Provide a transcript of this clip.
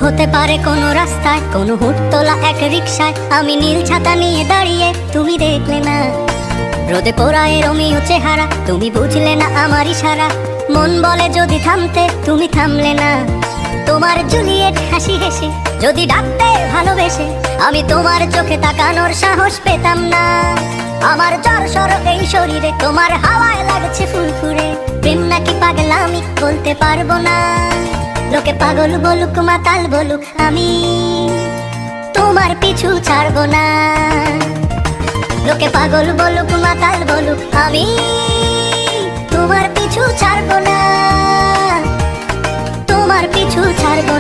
হতে পারে কোনো রাস্তায়, কোনো হুটতোলা এক রিকশায় আমি নীল ছাতা নিয়ে দাঁড়িয়ে, তুমি দেখলে না। রোদে পোড়ায় রোমিও চেহারা, তুমি বুঝলে না আমার ইশারা। মন বলে যদি থামতে, তুমি থামলে না। তোমার জুলিয়েট হাসি হেসে যদি ডাকতে ভালোবেসে, আমি তোমার চোখে তাকানোর সাহস পেতাম না। আমার জ্বর সর এই শরীরে, তোমার হাওয়ায় লাগছে ফুরফুরে। প্রেম নাকি পাগলামি বলতে পারবো না। লোকে পাগল বলুক, মাতাল বলুক, আমি তোমার পিছু ছাড়বো না। লোকে পাগল বলুক, মাতাল বলুক, আমি তোমার পিছু ছাড়বো না, তোমার পিছু ছাড়বো